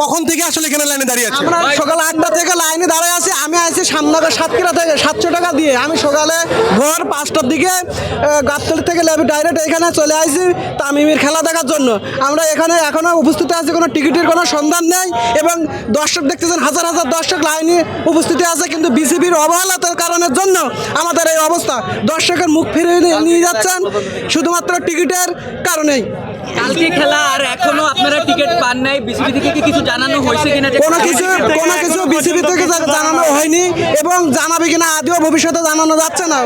কখন থেকে আসলে এখানে লাইনে দাঁড়িয়ে আছে? আমরা সকাল 8টা থেকে লাইনে দাঁড়িয়ে আছি। আমি আছি সামনগর সাতক্ষীরা থেকে 700 টাকা দিয়ে। আমি সকালে ভোর 5টার দিকে গাবতলী থেকে লেবি ডাইরেক্ট এখানে চলে আসি তামিমের খেলা দেখার জন্য। আমরা এখানে এখনো উপস্থিত আছি, কোনো টিকিটের কোনো সন্ধান নেই এবং দর্শক দেখতেছেন হাজার হাজার দর্শক লাইনে উপস্থিতি আছে, কিন্তু বিসিবির অবহেলার কারণের জন্য আমাদের এই অবস্থা। দর্শকের মুখ ফিরিয়ে নিয়ে যাচ্ছেন শুধুমাত্র টিকিটের কারণেই। কালকে খেলা আর এখনো আপনারা টিকিট পান নাই, বিসিবি থেকে কি কিছু জানানো হয়েছে কিনা? কোনো কিছু বিসিবি থেকে জানানো হয়নি এবং জানাবে কিনা আদিও ভবিষ্যতে জানানো যাচ্ছে না।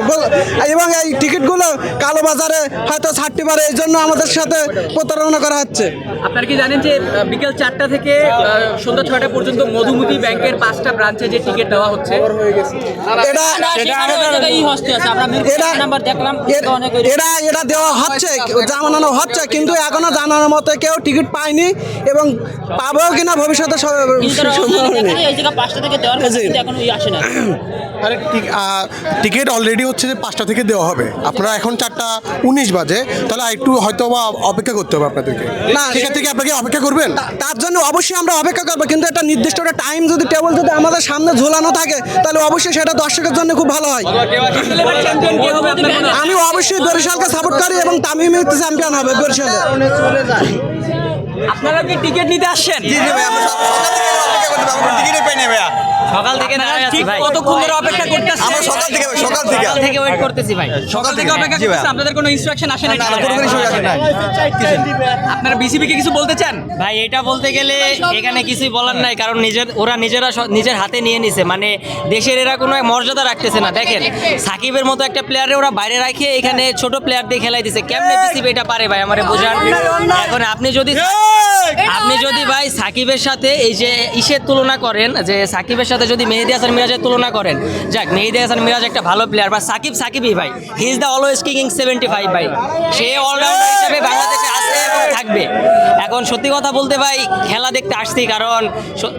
এবং এই টিকিটগুলো কালোবাজারে হয়তো ছাড়তে পারে, এই জন্য আমাদের সাথে প্রতারণা করা হচ্ছে। আপনারা কি জানেন যে বিকেল 4টা থেকে সন্ধ্যা 6টা পর্যন্ত মধুমতি ব্যাংকের 5টা ব্রাঞ্চে যে টিকিট দেওয়া হচ্ছে? এটা দেওয়া হচ্ছে, জানানো হচ্ছে, কিন্তু এখনো জানানোর মতো কেউ টিকিট পায়নি এবং পাবেও কিনা ভবিষ্যতে টিকিট অলরেডি হচ্ছে যে 5টা থেকে দেওয়া হবে। আপনারা এখন 4:19 বাজে, তাহলে একটু হয়তো অপেক্ষা করতে হবে আপনাদেরকে। না, সেখান থেকে আপনাকে অপেক্ষা করবেন? তার জন্য অবশ্যই আমরা অপেক্ষা করবো, কিন্তু একটা নির্দিষ্ট একটা টাইম যদি টেবিল যদি আমাদের সামনে ঝোলানো থাকে তাহলে অবশ্যই সেটা দর্শকের জন্য খুব ভালো হয়। আমি অবশ্যই বরিশালকে সাপোর্ট করি এবং তামিম চ্যাম্পিয়ন হবে বরিশালে। আপনারা কি টিকিট নিতে আসছেন? সকাল থেকে কতক্ষণ ধরে অপেক্ষা করতেছেন? আমরা সকাল থেকে ওয়েট করতেছি ভাই। সকাল থেকে অপেক্ষা করতেছি। আপনাদের কোনো ইনস্ট্রাকশন আসে নাকি? আপনারা বিসিবি কে কিছু বলতে চান? ভাই এটা বলতে গেলে এখানে কিছুই বলার নাই, কারণ ওরা নিজের হাতে নিয়ে নিছে, মানে দেশের এরা কোনো মর্যাদা রাখতেছে না। দেখেন সাকিবের মতো একটা প্লেয়ারে ওরা বাইরে রাখে এখানে ছোট প্লেয়ার দিয়ে খেলাই দিছে। কেমনে বিসিবি এটা পারে ভাই আমারে বোঝান। এখন আপনি যদি ভাই সাকিবের সাথে এই যে ইসের তুলনা করেন, যে সাকিবের সাথে যদি মেহেদী হাসান মিরাজের তুলনা করেন, যাক মেহেদী হাসান মিরাজ একটা ভালো প্লেয়ার, বা সাকিবই ভাই, he is the always king 75 ভাই। সে অলরাউন্ডার হিসেবে বাংলাদেশে আছে এবং থাকবে। এখন সত্যি কথা বলতে ভাই খেলা দেখতে আসছি, কারণ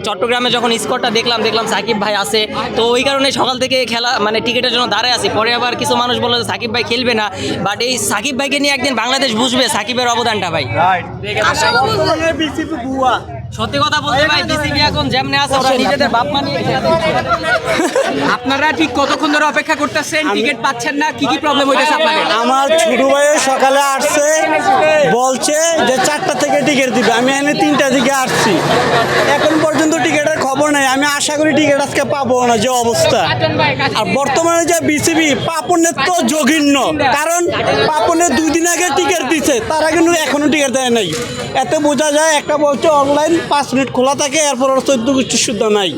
চট্টগ্রামে যখন স্কোরটা দেখলাম সাকিব ভাই আছে, তো ওই কারণে সকাল থেকে খেলা মানে টিকিটের জন্য দাঁড়ায় আছি। পরে আবার কিছু মানুষ বললো যে সাকিব ভাই খেলবে না, বাট এই সাকিব ভাইকে নিয়ে একদিন বাংলাদেশ বুঝবে সাকিবের অবদানটা ভাই। সত্যি কথা বলতে ভাই বিসিবি এখন যেমনে আছে ওরা নিজেদের বাপ মানিয়ে খেলা দেখছে। আপনারা ঠিক কতক্ষণ ধরে অপেক্ষা করতেছেন? টিকিট পাচ্ছেন না, কি প্রবলেম হইতেছে আপনাদের? আমার ছোট ভাই সকালে আসছে, বলছে যে 4টা থেকে টিকিট দিবে। আমি এনে 3টা দিকে আসছি, এখন পর্যন্ত টিকিটের খবর নেই। আমি আশা করি টিকিট আজকে পাবো না, যে অবস্থা। আর বর্তমানে যে বিসিবি পাপনের তো জঘন্য, কারণ পাপনের 2 দিন আগে টিকিট দিচ্ছে, তারা কিন্তু এখনো টিকিট দেয় নাই। এতে বোঝা যায় একটা বলছে অনলাইন 5 মিনিট খোলা থাকে, এরপর 14 গোষ্ঠী শুদ্ধ নাই।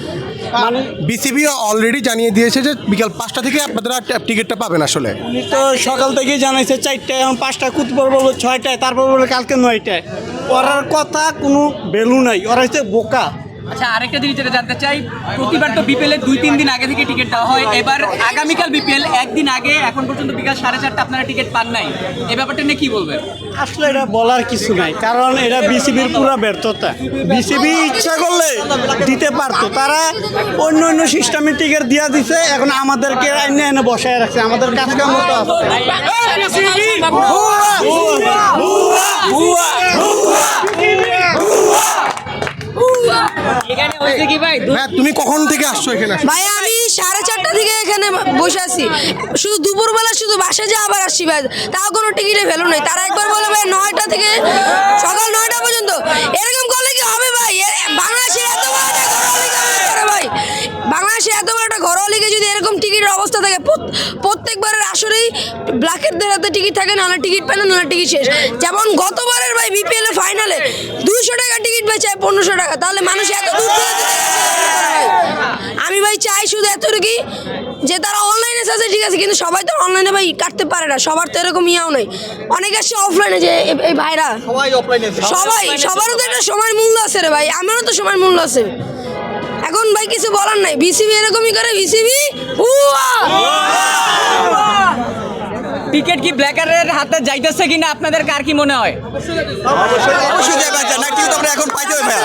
মানে বিসিবি অলরেডি জানিয়ে দিয়েছে যে বিকাল 5টা থেকে আপনারা টিকিটটা পাবেন। আসলে উনি তো সকাল থেকেই জানাইছে 4টায়, এখন 5টা কুতপর বলবো 6টায়, তারপর বলবো কালকে 9টায়। ওরার কথা কোনো ভ্যালু নাই, ওরা হচ্ছে বোকা। আচ্ছা, আরেকটা জিনিস যেটা জানতে চাই, প্রতিবার তো বিপিএল এর 2-3 দিন আগে থেকে টিকিট দেওয়া হয়, এবার আগামীকাল বিপিএল একদিন আগে, এখন পর্যন্ত বিকাল 4:30 আপনারা টিকিট পান নাই, এই ব্যাপারটা নিয়ে কি বলবেন? আসলে এটা বলার কিছু নাই, কারণ এটা বিসিবির পুরো ব্যর্থতা। বিসিবি ইচ্ছা করলে দিতে পারতো, তারা অন্য সিস্টেমে টিকিট দিয়ে দিছে, এখন আমাদেরকে এনে বসায় রাখছে, আমাদের কাজ কাম মতো আছে। তুমি কখন থেকে আসছো এখানে? ভাই আমি 4:30 থেকে এখানে বসে আছি, শুধু দুপুরবেলা শুধু বাসে যা আবার আসছি ভাই, তাও কোনো টিকিটে ভ্যালু নেই। তারা একবার বলে ভাই 9টা থেকে সকাল 9টা পর্যন্ত, এরকম করলে কি হবে ভাই? বাংলাদেশের এত বড় একটা ঘরোয়া লিগ করে ভাই, বাংলাদেশের এত বড় একটা ঘরোয়া লিগে যদি এরকম টিকিটের অবস্থা থাকে, প্রত্যেকবারের আসরেই ব্ল্যাকেরদের হাতে টিকিট থাকে, নাহলে টিকিট পায় না, নাহলে টিকিট শেষ। যেমন গতবারের ভাই বিপিএল এর ফাইনালে 200 টাকা টিকিট বেচায় 1500 টাকা, তাহলে মানুষ এত দূর থেকে আমি ভাই চাই শুধু এতটুকুই যে তারা অনলাইনে আছে ঠিক আছে, কিন্তু সবাই তো অনলাইনে ভাই কাটতে পারে না, সবার তো এরকম ইয়াও নেই। অনেকে আসছে অফলাইনে, যে এই ভাইরা সবারও তো একটা সময়ের মূল্য আছে রে ভাই, আমারও তো সময়ের মূল্য আছে। এখন ভাই কিছু বলার নাই, বিসিবি এরকমই করে, বিসিবি টিকিট কি ব্ল্যাকারের হাতে যাইতেছে কিনা আপনাদের কার কি মনে হয়? অবশ্যই যাবে ভাই, না টিকিট আমরা এখন পাইতে হবে ভাই।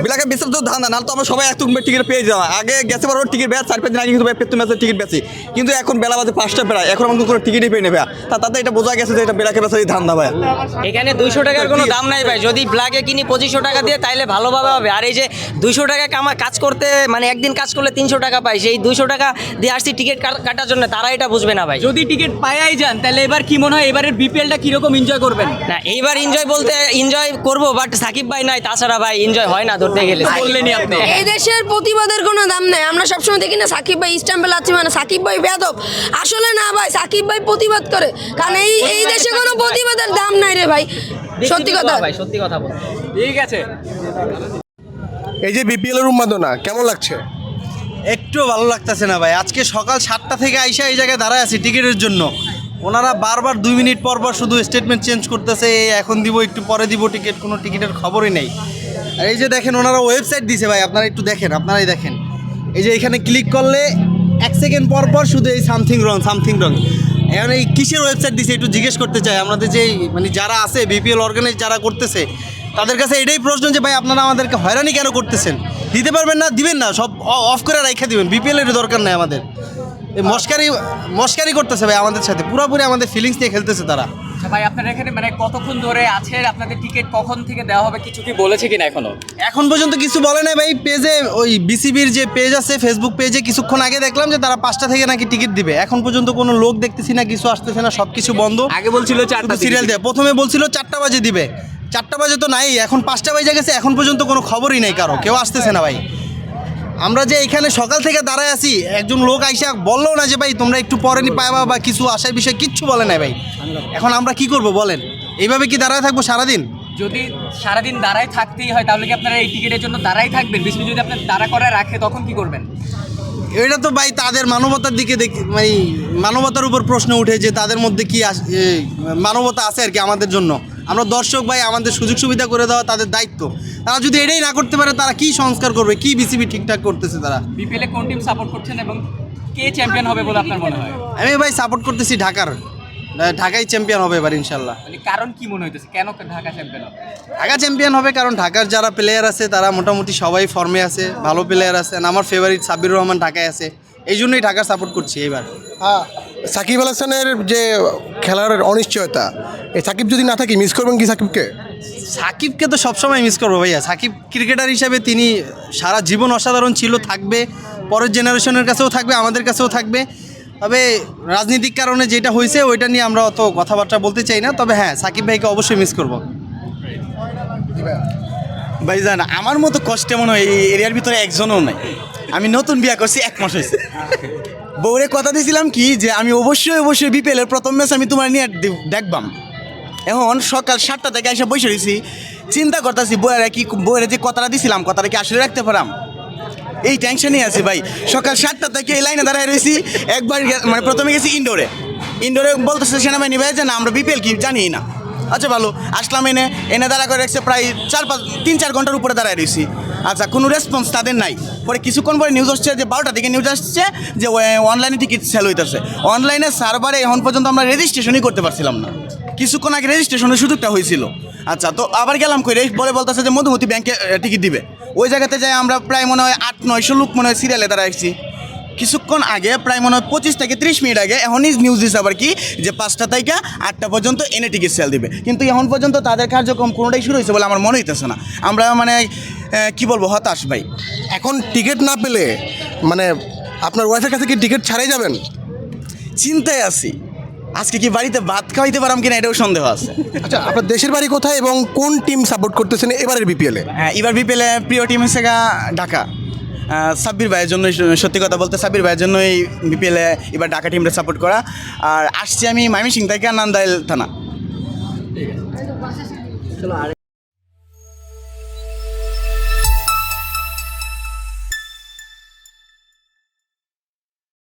বিলাকে বিশ্ব তো ধান্দা, নাহলে তো আমরা সবাই একটু টিকিট পেয়ে যাওয়া। আগে গেছে বড় টিকিট বেচ 4-5 দিন আগে কিন্তু ভাই পেতো ম্যাচের টিকিট বেচি, কিন্তু এখন বেলা বাজে 5টা প্রায়, এখন আমাকে কোনো টিকিটই পেয়ে নেবে। তাতে এটা বোঝা গেছে যে এটা বিলাকে বেচার ধান্দা ভাই। এখানে 200 টাকার কোনো দাম নাই ভাই। যদি ব্ল্যাকে কিনি 2500 টাকা দিয়ে তাইলে ভালোভাবে হবে। আর এই যে 200 টাকা কাজ করতে মানে একদিন কাজ করলে 300 টাকা পাই, সেই 200 টাকা দিয়ে আসছি টিকিট কাটার জন্য, তারা এটা বুঝবে না ভাই। যদি টিকিট পায়াই যান তাহলে এবার কি মনে হয় এবারের বিপিএলটা কিরকম এনজয় করবেন? না এইবার এনজয় বলতে এনজয় করবো, বাট সাকিব ভাই নাই, তাছাড়া ভাই এনজয় হয় না ধরতে গেলে। বললেনই আপনি। এই দেশের প্রতিবাদের কোনো দাম নাই। আমরা সবসময় দেখি না সাকিব ভাই স্ট্যাম্পে লাচ্ছি মানে সাকিব ভাই বেয়াদব। আসলে না ভাই, সাকিব ভাই প্রতিবাদ করে, কারণ এই দেশে কোনো প্রতিবাদের দাম নাই রে ভাই, সত্যি কথা ভাই, সত্যি কথা বল। ঠিক আছে। এই যে বিপিএল এর উন্মাদনা কেমন লাগছে? একটু ভালো লাগতেছে না ভাই। আজকে সকাল 7টা থেকে আইসা এই জায়গায় দাঁড়ায় আছি টিকিটের জন্য। ওনারা বারবার 2 মিনিট পর পর শুধু স্টেটমেন্ট চেঞ্জ করতেছে, এই এখন দিব, একটু পরে দিব টিকিট, কোনো টিকিটের খবরই নেই। আর এই যে দেখেন ওনারা ওয়েবসাইট দিছে ভাই, আপনারা একটু দেখেন, আপনারাই দেখেন। এই যে এখানে ক্লিক করলে 1 সেকেন্ড পর পর শুধু এই সামথিং রং। এখন এই কিসের ওয়েবসাইট দিছে একটু জিজ্ঞেস করতে চাই আমাদের, যে মানে যারা আছে বিপিএল অর্গানাইজ যারা করতেছে তাদের কাছে এটাই প্রশ্ন যে ভাই আপনারা আমাদেরকে হয়রানি কেন করতেছেন? দিতে পারবেন না, দিবেন না, সব অফ করে রাখা দিবেন। বিপিএলের দরকার নেই আমাদের। এই মস্কারি করতেছে ভাই আমাদের সাথে, পুরোপুরি আমাদের ফিলিংস নিয়ে খেলতেছে তারা। আচ্ছা ভাই, আপনারা এখানে মানে কতক্ষণ ধরে আছেন? আপনাদের টিকিট কখন থেকে দেওয়া হবে কিছু কি বলেছে কিনা এখনো? এখন পর্যন্ত কিছু বলে নাই ভাই। পেজে ওই বিসিবির যে পেজ আছে ফেসবুক পেজে কিছুক্ষণ আগে দেখলাম যে তারা 5টা থেকে নাকি টিকিট দিবে। এখন পর্যন্ত কোনো লোক দেখতেছি না, কিছু আসতেছে না, সব কিছু বন্ধ। আগে বলছিল 4টা সিরিয়াল দেয়, প্রথমে বলছিল 4টা বাজে দিবে, 4টা বাজে তো নাই, এখন 5টা বাজে গেছে, এখন পর্যন্ত কোনো খবরই নেই, কারো কেউ আসতেছে না ভাই। আমরা যে এখানে সকাল থেকে দাঁড়ায় আছি, একজন লোক আইসা বললো না যে ভাই তোমরা একটু পরে পাইবা বা কিছু আসার বিষয়ে কিচ্ছু বলে নাই ভাই। এখন আমরা কি করব বলেন? এইভাবে কি দাঁড়ায় থাকবো সারাদিন? যদি সারাদিন দাঁড়াই থাকতেই হয় তাহলে কি আপনারা এই টিকিটের জন্য দাঁড়াই থাকবেন? বিসিবি যদি আপনার দাঁড়া করে রাখে তখন কি করবেন? এটা তো ভাই তাদের মানবতার দিকে মানে মানবতার উপর প্রশ্ন উঠে যে তাদের মধ্যে কি মানবতা আছে আর কি আমাদের জন্য। আমরা দর্শক ভাই, আমাদের সুযোগ সুবিধা করে দেওয়া তাদের দায়িত্ব। তারা যদি এটাই না করতে পারে তারা কি সংস্কার করবে? কি বিসিবি ঠিকঠাক করতেছে তারা? বিপিএলে কোন টিম সাপোর্ট করছেন এবং কে চ্যাম্পিয়ন হবে বলে আপনার মনে হয়? আমি ভাই সাপোর্ট করতেছি ঢাকাই চ্যাম্পিয়ন হবে এবার ইনশাল্লাহ। মানে কারণ কি মনে হইতেছে কেন ঢাকা চ্যাম্পিয়ন হবে? ঢাকা চ্যাম্পিয়ন হবে কারণ ঢাকার যারা প্লেয়ার আছে তারা মোটামুটি সবাই ফর্মে আছে, ভালো প্লেয়ার আছে। আমার ফেভারিট সাব্বির রহমান ঢাকায় আছে, এই জন্যই ঢাকা সাপোর্ট করছি এবার। সাকিব আল হাসানের যে খেলার অনিশ্চয়তা, এই সাকিব যদি না থাকে মিস করবেন কি সাকিবকে? সাকিবকে তো সবসময় মিস করবো ভাইয়া। সাকিব ক্রিকেটার হিসাবে তিনি সারা জীবন অসাধারণ ছিল, থাকবে, পরের জেনারেশনের কাছেও থাকবে, আমাদের কাছেও থাকবে। তবে রাজনৈতিক কারণে যেটা হয়েছে ওইটা নিয়ে আমরা অত কথাবার্তা বলতে চাই না। তবে হ্যাঁ, সাকিব ভাইকে অবশ্যই মিস করবো। ভাইজান আমার মতো কষ্টে মনে হয় এই এরিয়ার ভিতরে একজনও নাই। আমি নতুন বিয়ে করছি, 1 মাস হয়েছে। বউরে কথা দিয়েছিলাম কি যে আমি অবশ্যই বিপিএলের প্রথম ম্যাচ আমি তোমার নিয়ে দেখবাম। এখন সকাল 7টা থেকে এসে বসে রয়েছি, চিন্তা করতেছি বউয়ের যে কথাটা দিছিলাম কথাটা কি আসলে রাখতে পারাম, এই টেনশনই আছে ভাই। সকাল 7টা থেকে এই লাইনে দাঁড়ায় রয়েছি। একবার মানে প্রথমে গেছি ইনডোরে বলতেছে সেনাবাহিনী ভাই যে না আমরা বিপিএল কি জানি না। আচ্ছা ভালো, আসলাম, এনে দাঁড়া করে রাখছে প্রায় 3-4 ঘন্টার উপরে দাঁড়ায় রয়েছি। আচ্ছা, কোনো রেসপন্স তাদের নাই। পরে কিছুক্ষণ পরে নিউজ আসছে যে 12টা থেকে নিউজ আসছে যে অনলাইনে টিকিট সেল হইতেছে। অনলাইনে সার্ভারে এখন পর্যন্ত আমরা রেজিস্ট্রেশনই করতে পারছিলাম না। কিছুক্ষণ আগে রেজিস্ট্রেশনের সুযোগটা হয়েছিল। আচ্ছা, তো আবার গেলাম কই বলতেছে যে মধুমতি ব্যাংকে টিকিট দিবে। ওই জায়গাতে যাই আমরা প্রায় মনে হয় 800-900 লোক মনে হয় সিরিয়ালে দাঁড়ায় আসছি। কিছুক্ষণ আগে প্রায় মনে হয় 25 থেকে 30 মিনিট আগে এখনই নিউজ দিচ্ছে আবার কি যে 5টা থেকে 8টা পর্যন্ত এনে টিকিট সেল দিবে। কিন্তু এখন পর্যন্ত তাদের কার্যক্রম কোনোটাই শুরু হয়েছে বলে আমার মনে হইতেছে না। আমরা মানে কি বলবো, হতাশ ভাই। এখন টিকিট না পেলে মানে আপনার ওয়াইফের কাছে কি টিকিট ছাড়াই যাবেন? চিন্তায় আছি আজকে কি বাড়িতে ভাত খাওয়াইতে পারাম কিনা, এটাও সন্দেহ আছে। আচ্ছা, আপনার দেশের বাড়ি কোথায় এবং কোন টিম সাপোর্ট করতেছেন এবারের বিপিএলে? হ্যাঁ, এবার বিপিএলে প্রিয় টিম হচ্ছে ঢাকা। সাব্বির ভাইয়ের জন্য, সত্যি কথা বলতে সাব্বির ভাইয়ের জন্যই বিপিএলে এবার ঢাকা টিমটা সাপোর্ট করা। আর আসছি আমি ময়মনসিংহ থেকে, নান্দাইল থানা।